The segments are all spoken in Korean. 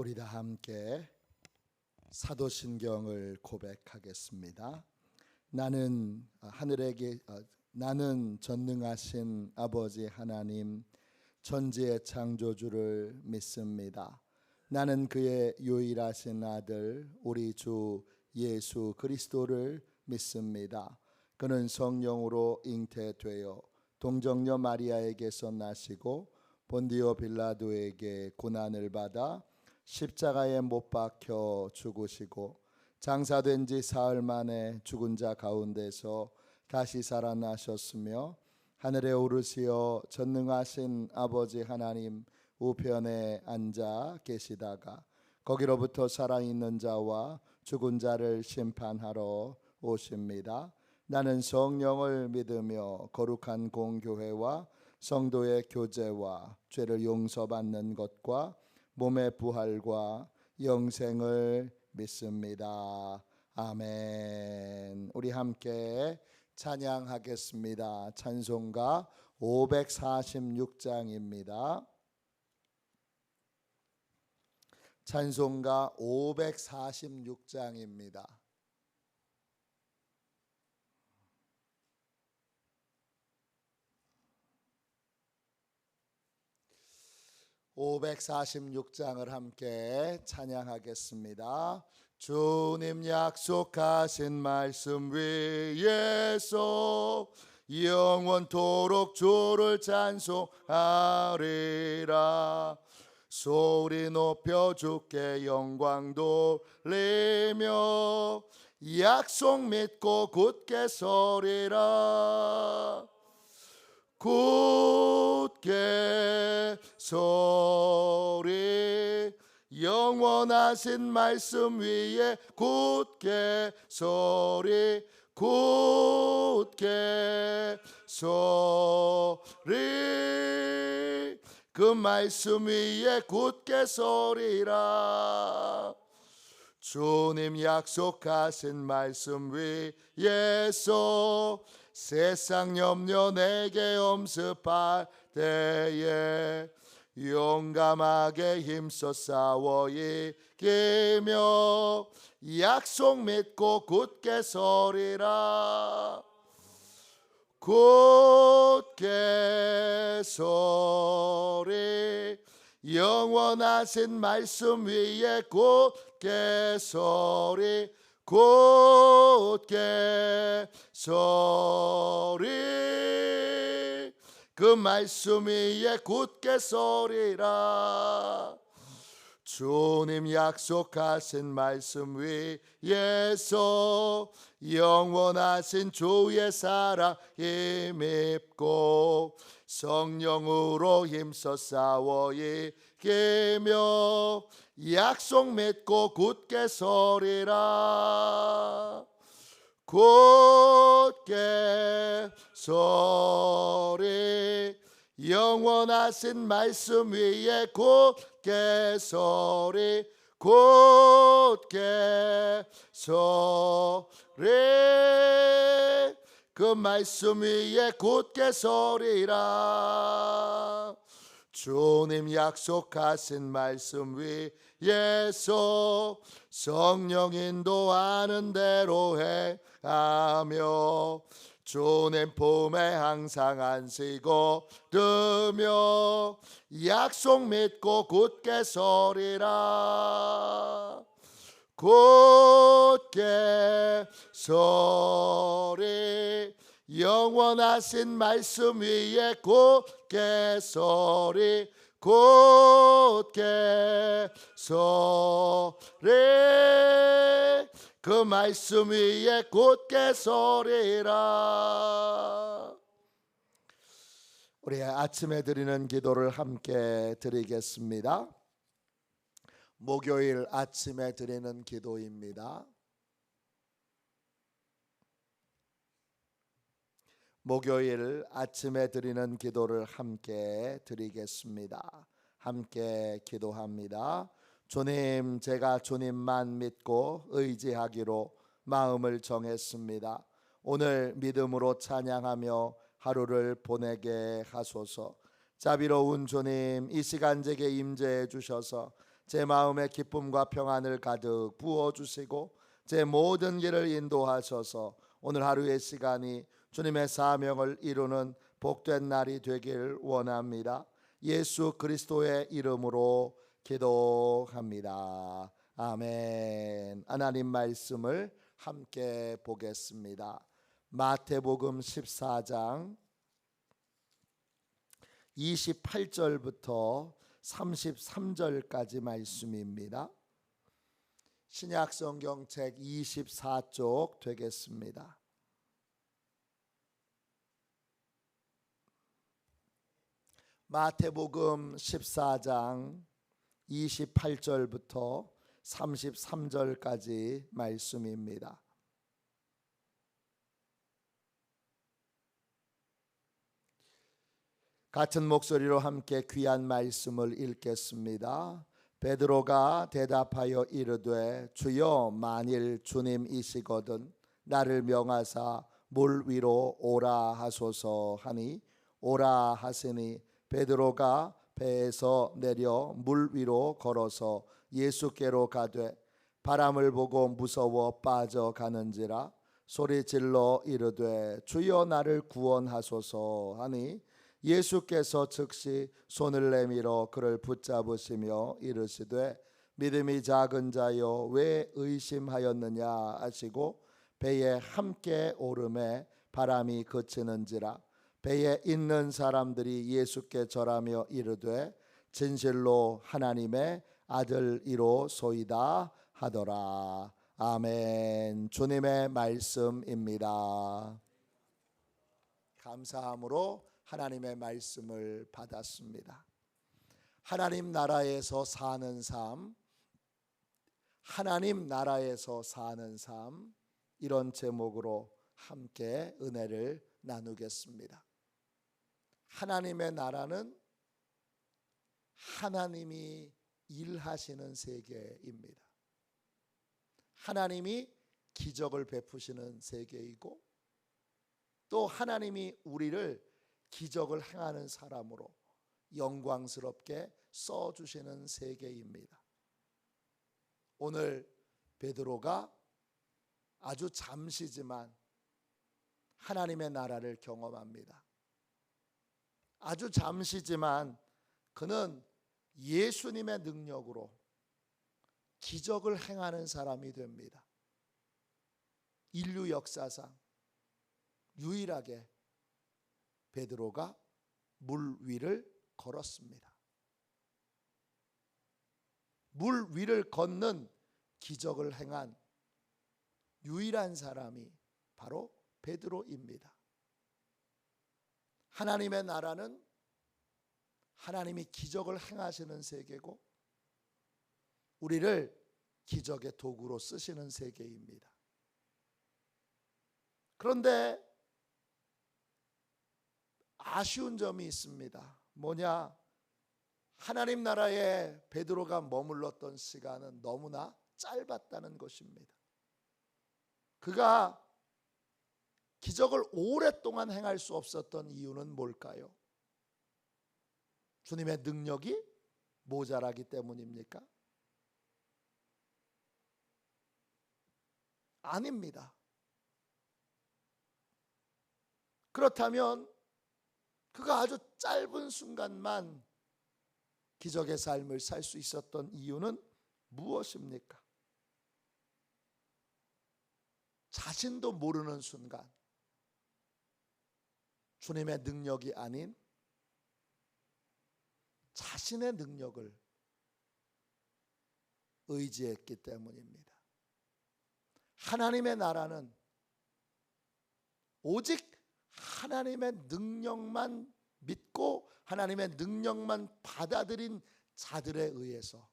우리 다 함께 사도신경을 고백하겠습니다. 나는 나는 전능하신 아버지 하나님 천지의 창조주를 믿습니다. 나는 그의 유일하신 아들 우리 주 예수 그리스도를 믿습니다. 그는 성령으로 잉태되어 동정녀 마리아에게서 나시고 본디오 빌라도에게 고난을 받아 십자가에 못 박혀 죽으시고 장사된 지 사흘 만에 죽은 자 가운데서 다시 살아나셨으며 하늘에 오르시어 전능하신 아버지 하나님 우편에 앉아 계시다가 거기로부터 살아있는 자와 죽은 자를 심판하러 오십니다. 나는 성령을 믿으며 거룩한 공교회와 성도의 교제와 죄를 용서받는 것과 몸의 부활과 영생을 믿습니다. 아멘. 우리 함께 찬양하겠습니다. 찬송가 546장입니다. 찬송가 546장입니다. 546장을 함께 찬양하겠습니다. 주님 약속하신 말씀 위에서 영원토록 주를 찬송하리라. 소리 높여 주께 영광 돌리며 약속 믿고 굳게 서리라. 굳게 서리 영원하신 말씀 위에 굳게 서리 굳게 서리 그 말씀 위에 굳게 서리라. 주님 약속하신 말씀 위에서 세상 염려 내게 엄습할 때에 용감하게 힘써 싸워 이기며 약속 믿고 굳게 서리라. 굳게 서리 영원하신 말씀 위에 굳게 서리 굳게 서리 그 말씀 위에 굳게 서리라. 주님 약속하신 말씀 위에서 영원하신 주의 사랑 힘입고 성령으로 힘써 싸워 이기며 약속 믿고 굳게 서리라. 굳게 서리 영원하신 말씀 위에 굳게 서리 굳게 서리 그 말씀 위에 굳게 서리라. 주님 약속하신 말씀 위에서 성령 인도하는 대로 행하며 주님 품에 항상 안시고 드며 약속 믿고 굳게 서리라. 굳게 서리 영원하신 말씀 위에 굳게 서리 굳게 서리 그 말씀 위에 굳게 서리라. 우리 아침에 드리는 기도를 함께 드리겠습니다. 목요일 아침에 드리는 기도입니다. 목요일 아침에 드리는 기도를 함께 드리겠습니다. 함께 기도합니다. 주님, 제가 주님만 믿고 의지하기로 마음을 정했습니다. 오늘 믿음으로 찬양하며 하루를 보내게 하소서. 자비로운 주님, 이 시간 제게 임재해 주셔서 제 마음에 기쁨과 평안을 가득 부어주시고 제 모든 길을 인도하셔서 오늘 하루의 시간이 주님의 사명을 이루는 복된 날이 되길 원합니다. 예수 그리스도의 이름으로 기도합니다. 아멘. 하나님 말씀을 함께 보겠습니다. 마태복음 14장 28절부터 33절까지 말씀입니다. 신약 성경 책 24쪽 되겠습니다. 마태복음 14장 28절부터 33절까지 말씀입니다. 같은 목소리로 함께 귀한 말씀을 읽겠습니다. 베드로가 대답하여 이르되 주여 만일 주님이시거든 나를 명하사 물 위로 오라 하소서 하니 오라 하시니 베드로가 배에서 내려 물 위로 걸어서 예수께로 가되 바람을 보고 무서워 빠져가는지라 소리질러 이르되 주여 나를 구원하소서 하니 예수께서 즉시 손을 내밀어 그를 붙잡으시며 이르시되 믿음이 작은 자여 왜 의심하였느냐 하시고 배에 함께 오르매 바람이 그치는지라 배에 있는 사람들이 예수께 절하며 이르되 진실로 하나님의 아들이로소이다 하더라. 아멘. 주님의 말씀입니다. 감사함으로 하나님의 말씀을 받았습니다. 하나님 나라에서 사는 삶, 하나님 나라에서 사는 삶, 이런 제목으로 함께 은혜를 나누겠습니다. 하나님의 나라는 하나님이 일하시는 세계입니다. 하나님이 기적을 베푸시는 세계이고 또 하나님이 우리를 기적을 행하는 사람으로 영광스럽게 써주시는 세계입니다. 오늘 베드로가 아주 잠시지만 하나님의 나라를 경험합니다. 아주 잠시지만 그는 예수님의 능력으로 기적을 행하는 사람이 됩니다. 인류 역사상 유일하게 베드로가 물 위를 걸었습니다. 물 위를 걷는 기적을 행한 유일한 사람이 바로 베드로입니다. 하나님의 나라는 하나님이 기적을 행하시는 세계고 우리를 기적의 도구로 쓰시는 세계입니다. 그런데 아쉬운 점이 있습니다. 뭐냐? 하나님 나라에 베드로가 머물렀던 시간은 너무나 짧았다는 것입니다. 그가 기적을 오랫동안 행할 수 없었던 이유는 뭘까요? 주님의 능력이 모자라기 때문입니까? 아닙니다. 그렇다면 그가 아주 짧은 순간만 기적의 삶을 살 수 있었던 이유는 무엇입니까? 자신도 모르는 순간 주님의 능력이 아닌 자신의 능력을 의지했기 때문입니다. 하나님의 나라는 오직 하나님의 능력만 믿고 하나님의 능력만 받아들인 자들에 의해서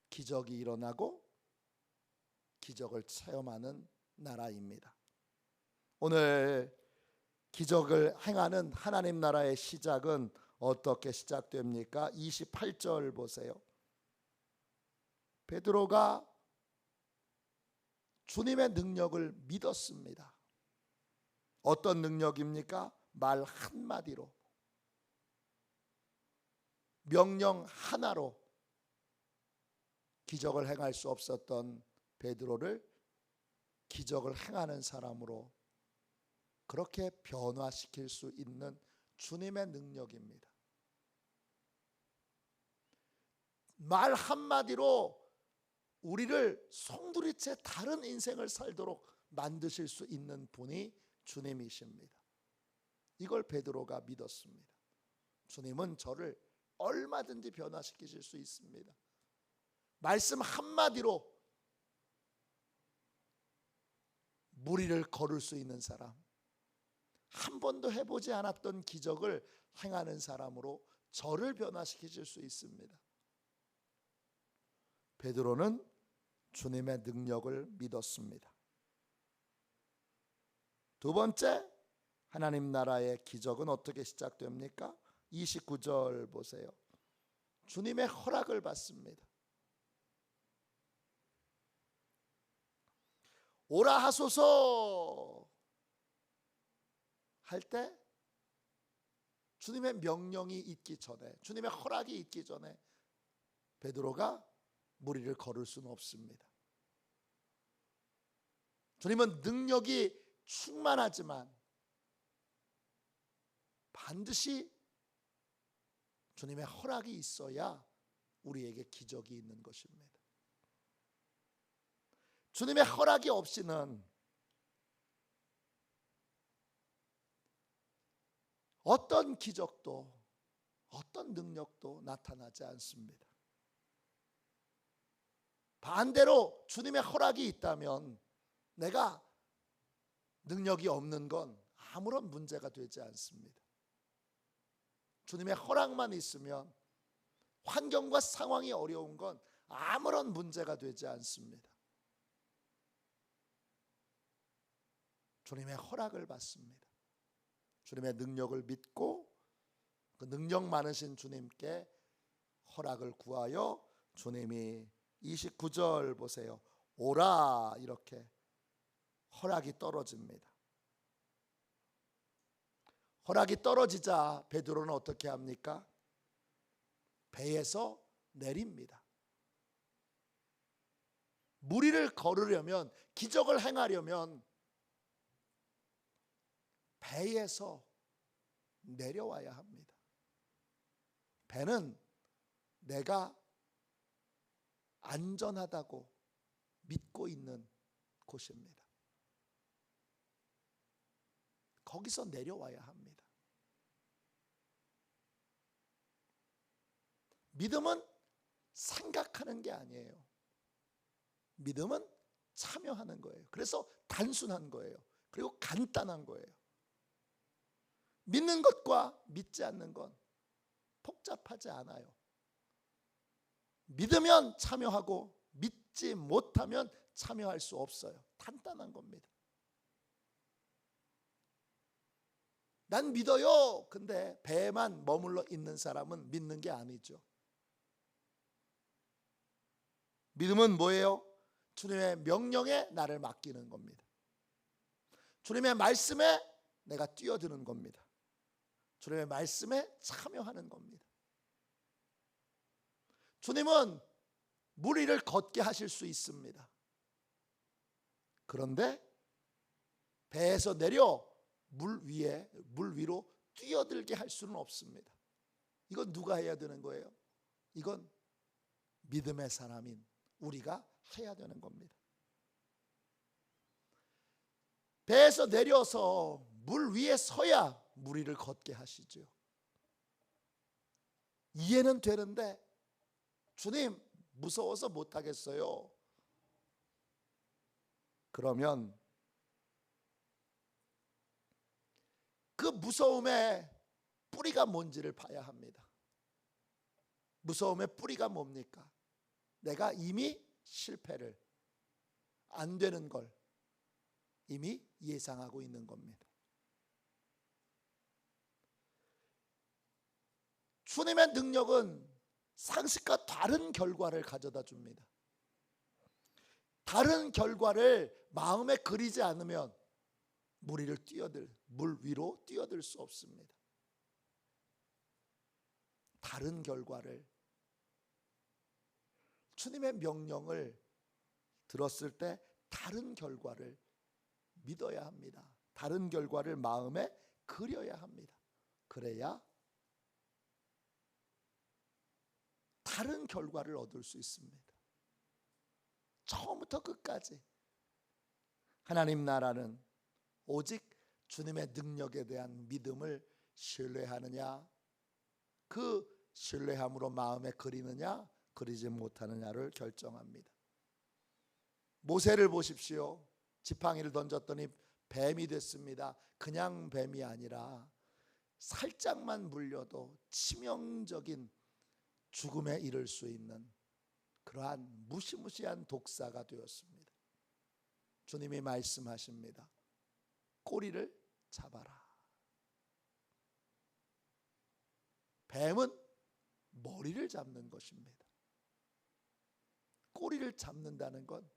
기적이 일어나고 기적을 체험하는 나라입니다. 오늘 기적을 행하는 하나님 나라의 시작은 어떻게 시작됩니까? 28절 보세요. 베드로가 주님의 능력을 믿었습니다. 어떤 능력입니까? 말 한마디로 명령 하나로 기적을 행할 수 없었던 베드로를 기적을 행하는 사람으로 그렇게 변화시킬 수 있는 주님의 능력입니다. 말 한마디로 우리를 송두리째 다른 인생을 살도록 만드실 수 있는 분이 주님이십니다. 이걸 베드로가 믿었습니다. 주님은 저를 얼마든지 변화시키실 수 있습니다. 말씀 한마디로 무리를 걸을 수 있는 사람, 한 번도 해보지 않았던 기적을 행하는 사람으로 저를 변화시키실 수 있습니다. 베드로는 주님의 능력을 믿었습니다. 두 번째, 하나님 나라의 기적은 어떻게 시작됩니까? 29절 보세요. 주님의 허락을 받습니다. 오라 하소서 할 때 주님의 명령이 있기 전에, 주님의 허락이 있기 전에 베드로가 무리를 걸을 수는 없습니다. 주님은 능력이 충만하지만 반드시 주님의 허락이 있어야 우리에게 기적이 있는 것입니다. 주님의 허락이 없이는 어떤 기적도 어떤 능력도 나타나지 않습니다. 반대로 주님의 허락이 있다면 내가 능력이 없는 건 아무런 문제가 되지 않습니다. 주님의 허락만 있으면 환경과 상황이 어려운 건 아무런 문제가 되지 않습니다. 주님의 허락을 받습니다. 주님의 능력을 믿고 그 능력 많으신 주님께 허락을 구하여 주님이 29절 보세요. 오라 이렇게 허락이 떨어집니다. 허락이 떨어지자 베드로는 어떻게 합니까? 배에서 내립니다. 무리를 걸으려면, 기적을 행하려면 배에서 내려와야 합니다. 배는 내가 안전하다고 믿고 있는 곳입니다. 거기서 내려와야 합니다. 믿음은 생각하는 게 아니에요. 믿음은 참여하는 거예요. 그래서 단순한 거예요. 그리고 간단한 거예요. 믿는 것과 믿지 않는 건 복잡하지 않아요. 믿으면 참여하고 믿지 못하면 참여할 수 없어요. 간단한 겁니다. 난 믿어요. 근데 배에만 머물러 있는 사람은 믿는 게 아니죠. 믿음은 뭐예요? 주님의 명령에 나를 맡기는 겁니다. 주님의 말씀에 내가 뛰어드는 겁니다. 주님의 말씀에 참여하는 겁니다. 주님은 무리를 걷게 하실 수 있습니다. 그런데 배에서 내려 물 위로 뛰어들게 할 수는 없습니다. 이건 누가 해야 되는 거예요? 이건 믿음의 사람인 우리가 해야 되는 겁니다. 배에서 내려서 물 위에 서야 무리를 걷게 하시죠. 이해는 되는데 주님 무서워서 못하겠어요. 그러면 그 무서움의 뿌리가 뭔지를 봐야 합니다. 무서움의 뿌리가 뭡니까? 내가 이미 실패를, 안 되는 걸 이미 예상하고 있는 겁니다. 주님의 능력은 상식과 다른 결과를 가져다 줍니다. 다른 결과를 마음에 그리지 않으면 물 위로 뛰어들 수 없습니다. 다른 결과를, 주님의 명령을 들었을 때 다른 결과를 믿어야 합니다. 다른 결과를 마음에 그려야 합니다. 그래야 다른 결과를 얻을 수 있습니다. 처음부터 끝까지 하나님 나라는 오직 주님의 능력에 대한 믿음을 신뢰하느냐, 그 신뢰함으로 마음에 그리느냐 그리지 못하느냐를 결정합니다. 모세를 보십시오. 지팡이를 던졌더니 뱀이 됐습니다. 그냥 뱀이 아니라 살짝만 물려도 치명적인 죽음에 이를 수 있는 그러한 무시무시한 독사가 되었습니다. 주님이 말씀하십니다. 꼬리를 잡아라. 뱀은 머리를 잡는 것입니다. 꼬리를 잡는다는 건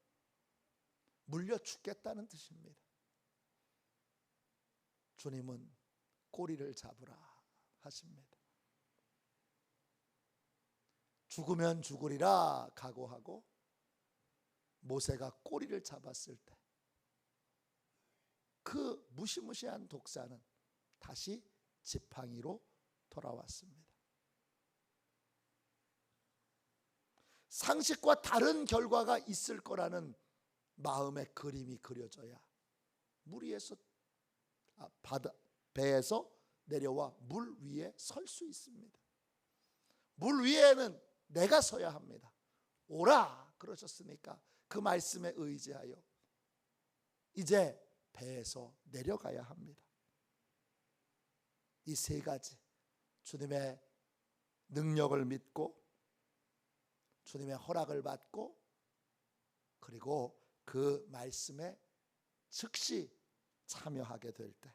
물려 죽겠다는 뜻입니다. 주님은 꼬리를 잡으라 하십니다. 죽으면 죽으리라 각오하고 모세가 꼬리를 잡았을 때 그 무시무시한 독사는 다시 지팡이로 돌아왔습니다. 상식과 다른 결과가 있을 거라는 마음의 그림이 그려져야 물 위에서 배에서 내려와 물 위에 설 수 있습니다. 물 위에는 내가 서야 합니다. 오라 그러셨으니까 그 말씀에 의지하여 이제 배에서 내려가야 합니다. 이 세 가지, 주님의 능력을 믿고 주님의 허락을 받고 그리고 그 말씀에 즉시 참여하게 될 때,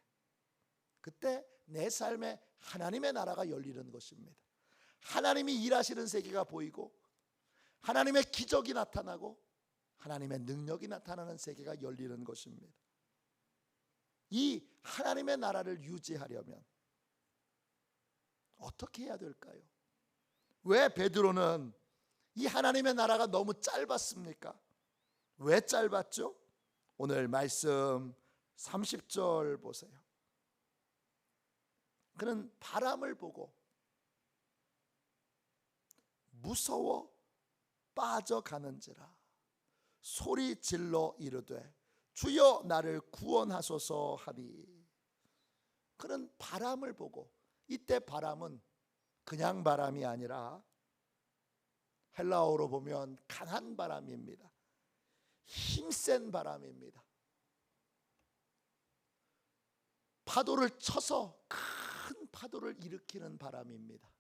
그때 내 삶에 하나님의 나라가 열리는 것입니다. 하나님이 일하시는 세계가 보이고 하나님의 기적이 나타나고 하나님의 능력이 나타나는 세계가 열리는 것입니다. 이 하나님의 나라를 유지하려면 어떻게 해야 될까요? 왜 베드로는 이 하나님의 나라가 너무 짧았습니까? 왜 짧았죠? 오늘 말씀 30절 보세요. 그는 바람을 보고 무서워 빠져가는지라 소리 질러 이르되 주여 나를 구원하소서 하니. 그는 바람을 보고, 이때 바람은 그냥 바람이 아니라 헬라어로 보면 강한 바람입니다. 힘센 바람입니다. 파도를 쳐서 큰 파도를 일으키는 바람입니다.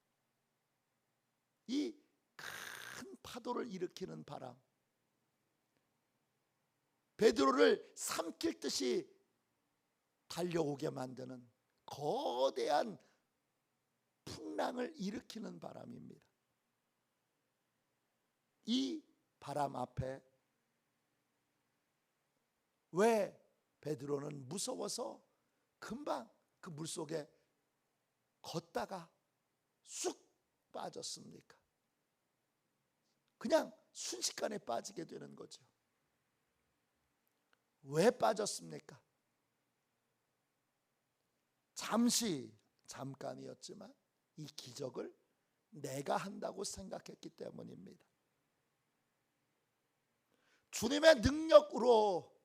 이 큰 파도를 일으키는 바람, 베드로를 삼킬 듯이 달려오게 만드는 거대한 풍랑을 일으키는 바람입니다. 이 바람 앞에 왜 베드로는 무서워서 금방 그 물속에 걷다가 쑥 빠졌습니까? 그냥 순식간에 빠지게 되는 거죠. 왜 빠졌습니까? 잠깐이었지만 이 기적을 내가 한다고 생각했기 때문입니다. 주님의 능력으로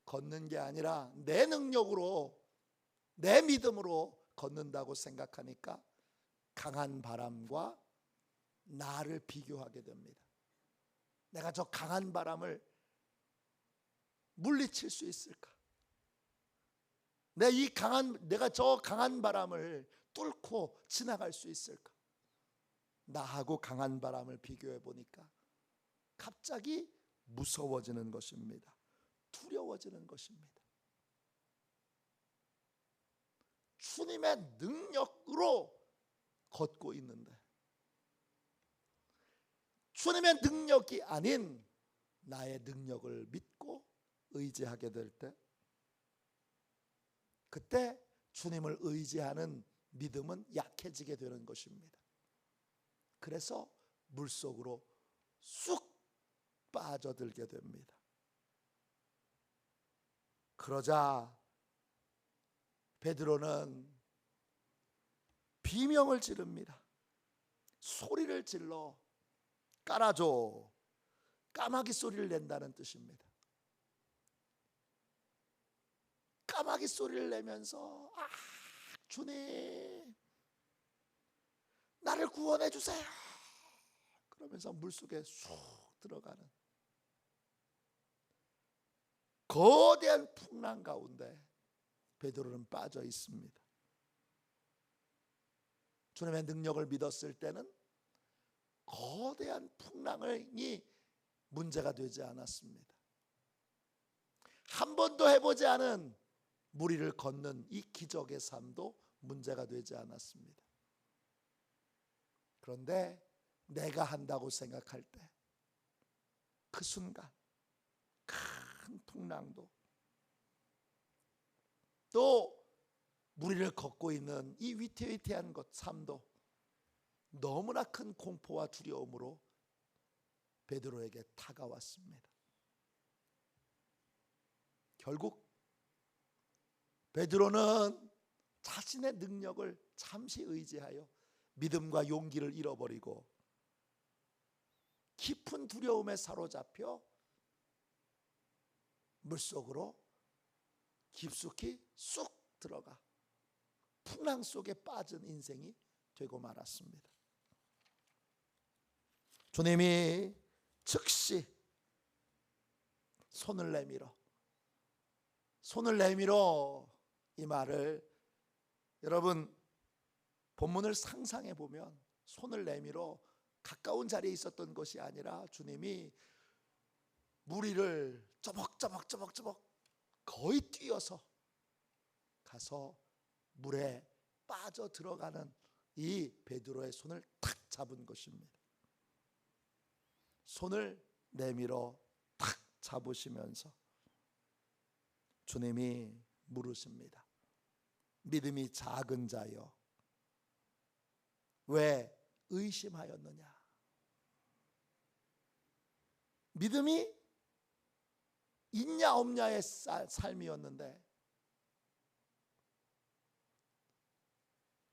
걷는 게 아니라 내 능력으로, 내 믿음으로 걷는다고 생각하니까 강한 바람과 나를 비교하게 됩니다. 내가 저 강한 바람을 물리칠 수 있을까? 내가 저 강한 바람을 뚫고 지나갈 수 있을까? 나하고 강한 바람을 비교해 보니까 갑자기 무서워지는 것입니다. 두려워지는 것입니다. 주님의 능력으로 걷고 있는데 주님의 능력이 아닌 나의 능력을 믿고 의지하게 될 때, 그때 주님을 의지하는 믿음은 약해지게 되는 것입니다. 그래서 물속으로 쑥 빠져들게 됩니다. 그러자 베드로는 비명을 지릅니다. 소리를 질러 깔아줘. 까마귀 소리를 낸다는 뜻입니다. 까마귀 소리를 내면서 주님 나를 구원해 주세요. 그러면서 물속에 쑥 들어가는 거대한 풍랑 가운데 베드로는 빠져 있습니다. 주님의 능력을 믿었을 때는 거대한 풍랑이 문제가 되지 않았습니다. 한 번도 해보지 않은 물 위를 걷는 이 기적의 삶도 문제가 되지 않았습니다. 그런데 내가 한다고 생각할 때 그 순간 큰 풍랑도 또 물 위를 걷고 있는 이 위태위태한 것 삶도 너무나 큰 공포와 두려움으로 베드로에게 다가왔습니다. 결국 베드로는 자신의 능력을 잠시 의지하여 믿음과 용기를 잃어버리고 깊은 두려움에 사로잡혀 물속으로 깊숙이 쑥 들어가 풍랑 속에 빠진 인생이 되고 말았습니다. 주님이 즉시 손을 내밀어 이 말을 여러분 본문을 상상해 보면 손을 내밀어 가까운 자리에 있었던 것이 아니라 주님이 물 위를 쪼벅쪼벅 거의 뛰어서 가서 물에 빠져 들어가는 이 베드로의 손을 탁 잡은 것입니다. 손을 내밀어 탁 잡으시면서 주님이 물으십니다. 믿음이 작은 자여 왜 의심하였느냐? 믿음이 있냐 없냐의 삶이었는데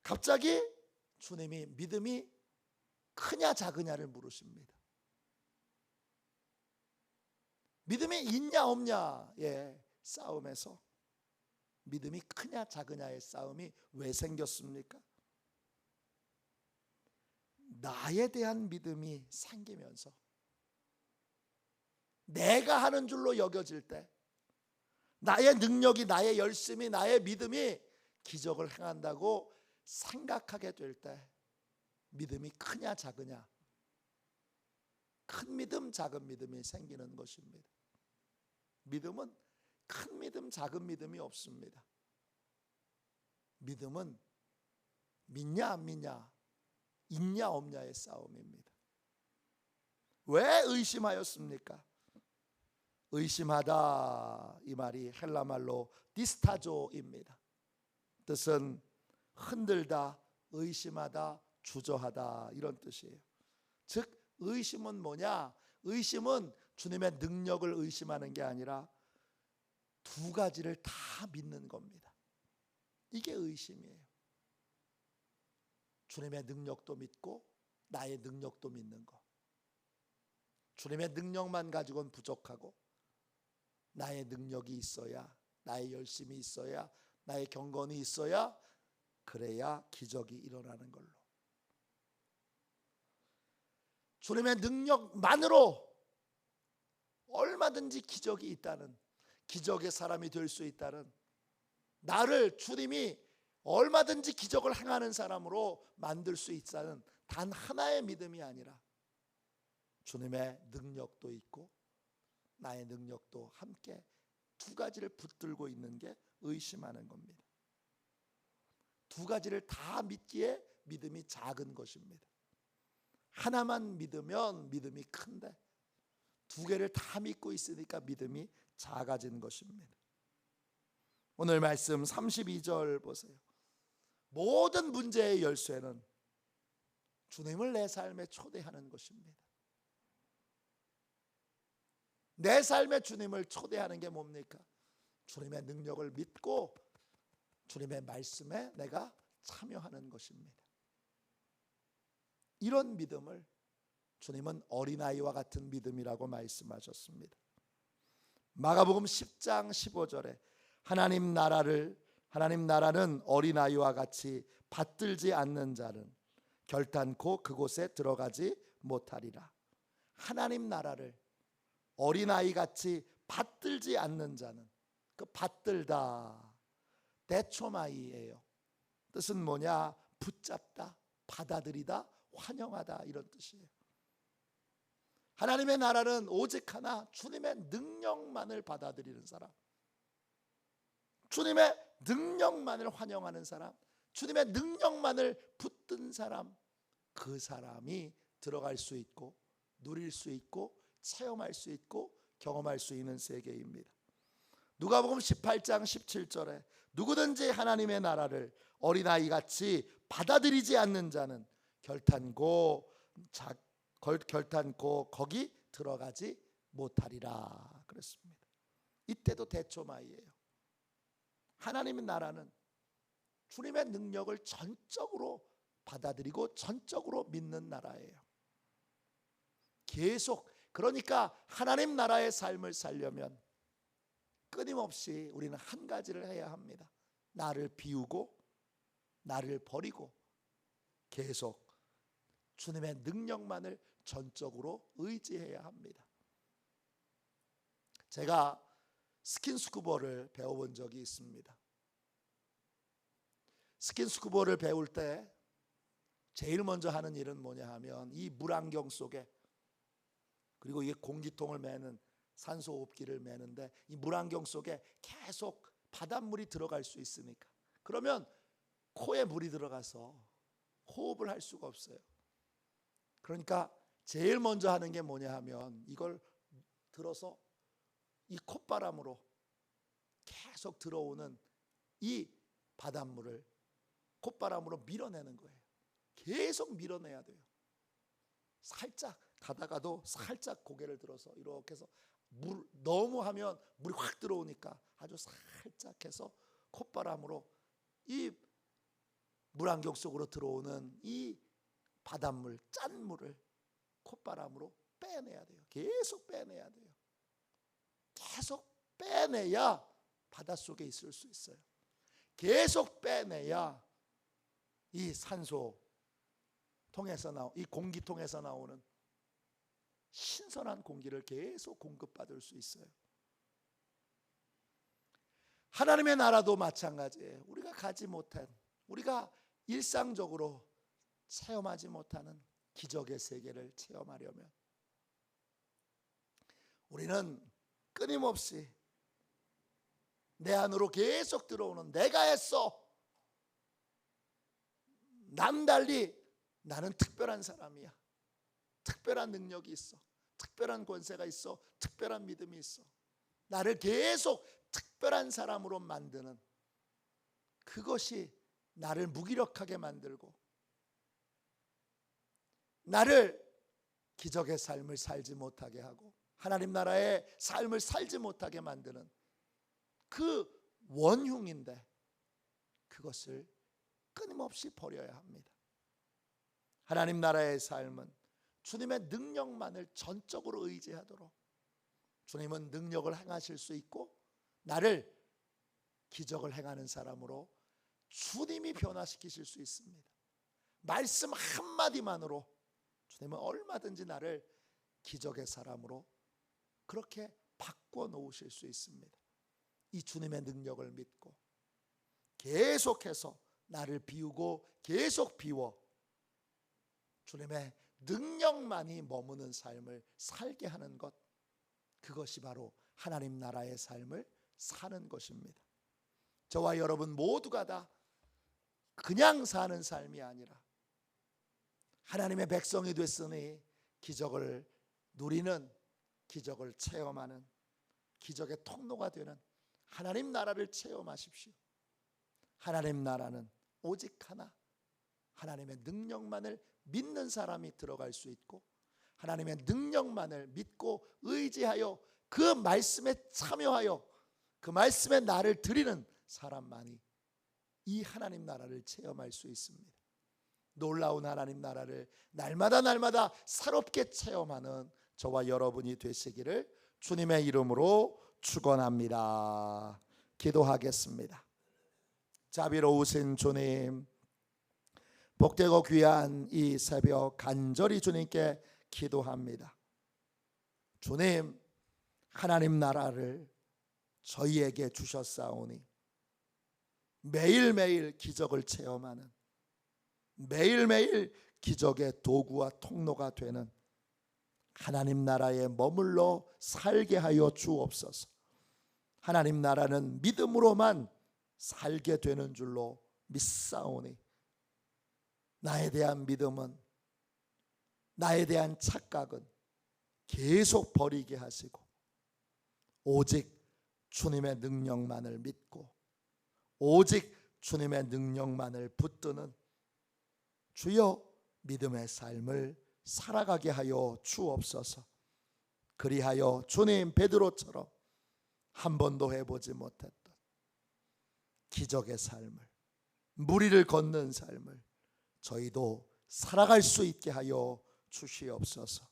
갑자기 주님이 믿음이 크냐 작으냐를 물으십니다. 믿음이 있냐 없냐의 싸움에서 믿음이 크냐 작으냐의 싸움이 왜 생겼습니까? 나에 대한 믿음이 생기면서 내가 하는 줄로 여겨질 때 나의 능력이 나의 열심이 나의 믿음이 기적을 행한다고 생각하게 될 때 믿음이 크냐 작으냐 큰 믿음 작은 믿음이 생기는 것입니다. 믿음은 큰 믿음 작은 믿음이 없습니다. 믿음은 믿냐 안 믿냐 있냐 없냐의 싸움입니다. 왜 의심하였습니까? 의심하다 이 말이 헬라말로 디스타조입니다. 뜻은 흔들다, 의심하다, 주저하다 이런 뜻이에요. 즉 의심은 뭐냐? 의심은 주님의 능력을 의심하는 게 아니라 두 가지를 다 믿는 겁니다. 이게 의심이에요. 주님의 능력도 믿고 나의 능력도 믿는 거. 주님의 능력만 가지고는 부족하고 나의 능력이 있어야, 나의 열심이 있어야, 나의 경건이 있어야 그래야 기적이 일어나는 걸로. 주님의 능력만으로 얼마든지 기적이 있다는, 기적의 사람이 될 수 있다는, 나를 주님이 얼마든지 기적을 행하는 사람으로 만들 수 있다는 단 하나의 믿음이 아니라 주님의 능력도 있고 나의 능력도 함께 두 가지를 붙들고 있는 게 의심하는 겁니다. 두 가지를 다 믿기에 믿음이 작은 것입니다. 하나만 믿으면 믿음이 큰데 두 개를 다 믿고 있으니까 믿음이 작아진 것입니다. 오늘 말씀 32절 보세요. 모든 문제의 열쇠는 주님을 내 삶에 초대하는 것입니다. 내 삶에 주님을 초대하는 게 뭡니까? 주님의 능력을 믿고 주님의 말씀에 내가 참여하는 것입니다. 이런 믿음을 주님은 어린아이와 같은 믿음이라고 말씀하셨습니다. 마가복음 10장 15절에 하나님 나라는 어린아이와 같이 받들지 않는 자는 결단코 그곳에 들어가지 못하리라. 하나님 나라를 어린아이같이 받들지 않는 자는, 그 받들다 데초마이예요. 뜻은 뭐냐? 붙잡다, 받아들이다, 환영하다, 이런 뜻이에요. 하나님의 나라는 오직 하나, 주님의 능력만을 받아들이는 사람, 주님의 능력만을 환영하는 사람, 주님의 능력만을 붙든 사람, 그 사람이 들어갈 수 있고 누릴 수 있고 체험할 수 있고 경험할 수 있는 세계입니다. 누가복음 18장 17절에 누구든지 하나님의 나라를 어린아이같이 받아들이지 않는 자는 결단코 거기 들어가지 못하리라 그랬습니다. 이때도 대초마이예요. 하나님의 나라는 주님의 능력을 전적으로 받아들이고 전적으로 믿는 나라예요. 계속, 그러니까 하나님 나라의 삶을 살려면 끊임없이 우리는 한 가지를 해야 합니다. 나를 비우고 나를 버리고 계속 주님의 능력만을 전적으로 의지해야 합니다. 제가 스킨스쿠버를 배워본 적이 있습니다. 스킨스쿠버를 배울 때 제일 먼저 하는 일은 뭐냐 하면 이 물안경 속에, 그리고 이게 공기통을 매는 산소호흡기를 매는데 이 물안경 속에 계속 바닷물이 들어갈 수 있으니까, 그러면 코에 물이 들어가서 호흡을 할 수가 없어요. 그러니까 제일 먼저 하는 게 뭐냐 하면 이걸 들어서 이 콧바람으로 계속 들어오는 이 바닷물을 콧바람으로 밀어내는 거예요. 계속 밀어내야 돼요. 살짝 가다가도 살짝 고개를 들어서 이렇게 해서 물 너무 하면 물이 확 들어오니까 아주 살짝 해서 콧바람으로 이 물안경 속으로 들어오는 이 바닷물, 짠물을 콧바람으로 빼내야 돼요. 계속 빼내야 돼요. 계속 빼내야 바닷속에 있을 수 있어요. 계속 빼내야 이 산소 통해서 이 공기통에서 나오는 신선한 공기를 계속 공급받을 수 있어요. 하나님의 나라도 마찬가지예요. 우리가 가지 못한, 우리가 일상적으로 체험하지 못하는 기적의 세계를 체험하려면 우리는 끊임없이 내 안으로 계속 들어오는 내가 했어, 남달리 나는 특별한 사람이야, 특별한 능력이 있어, 특별한 권세가 있어, 특별한 믿음이 있어, 나를 계속 특별한 사람으로 만드는, 그것이 나를 무기력하게 만들고 나를 기적의 삶을 살지 못하게 하고 하나님 나라의 삶을 살지 못하게 만드는 그 원흉인데, 그것을 끊임없이 버려야 합니다. 하나님 나라의 삶은 주님의 능력만을 전적으로 의지하도록, 주님은 능력을 행하실 수 있고 나를 기적을 행하는 사람으로 주님이 변화시키실 수 있습니다. 말씀 한마디만으로 주님은 얼마든지 나를 기적의 사람으로 그렇게 바꿔 놓으실 수 있습니다. 이 주님의 능력을 믿고 계속해서 나를 비우고 계속 비워 주님의 능력만이 머무는 삶을 살게 하는 것, 그것이 바로 하나님 나라의 삶을 사는 것입니다. 저와 여러분 모두가 다 그냥 사는 삶이 아니라 하나님의 백성이 됐으니 기적을 누리는, 기적을 체험하는, 기적의 통로가 되는 하나님 나라를 체험하십시오. 하나님 나라는 오직 하나, 하나님의 능력만을 믿는 사람이 들어갈 수 있고, 하나님의 능력만을 믿고 의지하여 그 말씀에 참여하여 그 말씀에 나를 드리는 사람만이 이 하나님 나라를 체험할 수 있습니다. 놀라운 하나님 나라를 날마다 새롭게 체험하는 저와 여러분이 되시기를 주님의 이름으로 축원합니다. 기도하겠습니다. 자비로우신 주님, 복되고 귀한 이 새벽 간절히 주님께 기도합니다. 주님, 하나님 나라를 저희에게 주셨사오니 매일매일 기적을 체험하는, 매일매일 기적의 도구와 통로가 되는 하나님 나라에 머물러 살게 하여 주옵소서. 하나님 나라는 믿음으로만 살게 되는 줄로 믿사오니 나에 대한 믿음은, 나에 대한 착각은 계속 버리게 하시고 오직 주님의 능력만을 믿고 오직 주님의 능력만을 붙드는 주여 믿음의 삶을 살아가게 하여 주옵소서. 그리하여 주님 베드로처럼 한 번도 해보지 못했던 기적의 삶을, 무리를 걷는 삶을 저희도 살아갈 수 있게 하여 주시옵소서.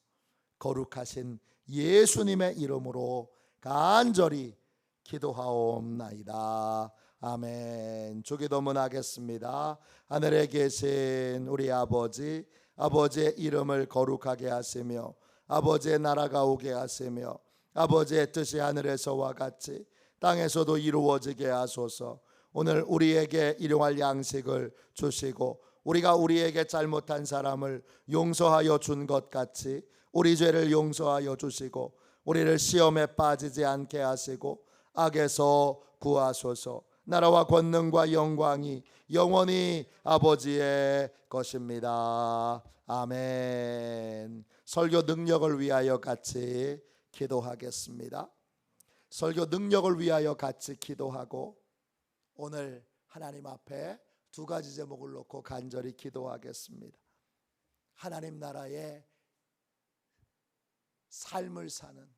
거룩하신 예수님의 이름으로 간절히 기도하옵나이다. 아멘. 주기도문하겠습니다. 하늘에 계신 우리 아버지, 아버지의 이름을 거룩하게 하시며 아버지의 나라가 오게 하시며 아버지의 뜻이 하늘에서와 같이 땅에서도 이루어지게 하소서. 오늘 우리에게 일용할 양식을 주시고 우리가 우리에게 잘못한 사람을 용서하여 준 것 같이 우리 죄를 용서하여 주시고 우리를 시험에 빠지지 않게 하시고 악에서 구하소서. 나라와 권능과 영광이 영원히 아버지의 것입니다. 아멘. 설교 능력을 위하여 같이 기도하겠습니다. 설교 능력을 위하여 같이 기도하고 오늘 하나님 앞에 두 가지 제목을 놓고 간절히 기도하겠습니다. 하나님 나라의 삶을 사는,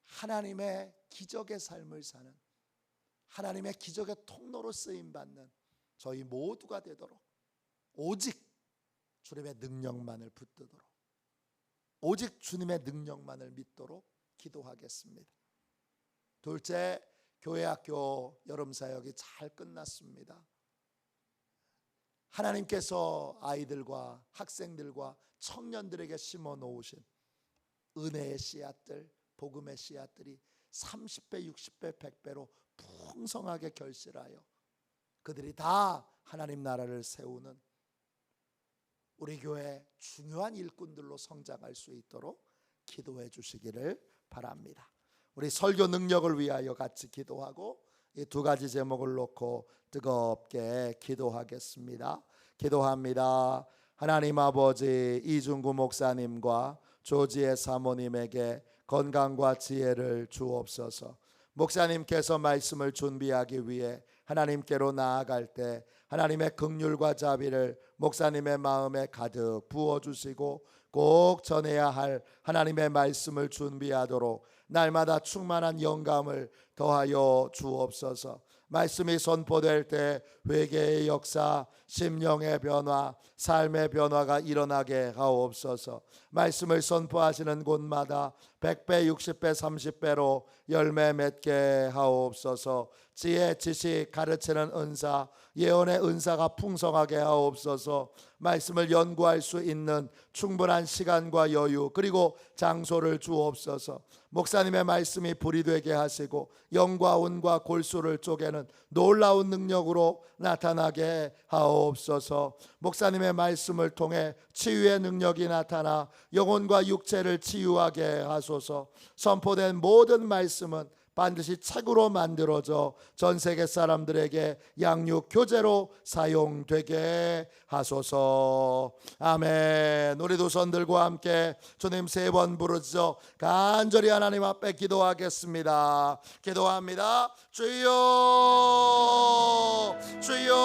하나님의 기적의 삶을 사는, 하나님의 기적의 통로로 쓰임받는 저희 모두가 되도록 오직 주님의 능력만을 붙들도록, 오직 주님의 능력만을 믿도록 기도하겠습니다. 둘째, 교회학교 여름사역이 잘 끝났습니다. 하나님께서 아이들과 학생들과 청년들에게 심어 놓으신 은혜의 씨앗들, 복음의 씨앗들이 30배, 60배, 100배로 풍성하게 결실하여 그들이 다 하나님 나라를 세우는 우리 교회 중요한 일꾼들로 성장할 수 있도록 기도해 주시기를 바랍니다. 우리 설교 능력을 위하여 같이 기도하고 이 두 가지 제목을 놓고 뜨겁게 기도하겠습니다. 기도합니다. 하나님 아버지, 이중구 목사님과 조지의 사모님에게 건강과 지혜를 주옵소서. 목사님께서 말씀을 준비하기 위해 하나님께로 나아갈 때 하나님의 긍휼과 자비를 목사님의 마음에 가득 부어주시고 꼭 전해야 할 하나님의 말씀을 준비하도록 날마다 충만한 영감을 더하여 주옵소서. 말씀이 선포될 때 회개의 역사, 심령의 변화, 삶의 변화가 일어나게 하옵소서. 말씀을 선포하시는 곳마다 100배, 60배, 30배로 열매 맺게 하옵소서. 지혜, 지식, 가르치는 은사, 예언의 은사가 풍성하게 하옵소서. 말씀을 연구할 수 있는 충분한 시간과 여유 그리고 장소를 주옵소서. 목사님의 말씀이 불이 되게 하시고 영과 운과 골수를 쪼개는 놀라운 능력으로 나타나게 하옵소서. 목사님의 말씀을 통해 치유의 능력이 나타나 영혼과 육체를 치유하게 하소서. 선포된 모든 말씀은 반드시 책으로 만들어져 전 세계 사람들에게 양육 교재로 사용되게 하소서. 아멘. 우리 두 손들과 함께 주님 세 번 부르짖어 간절히 하나님 앞에 기도하겠습니다. 기도합니다. 주여, 주여,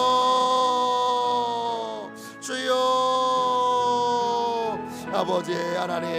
주여. 아버지 하나님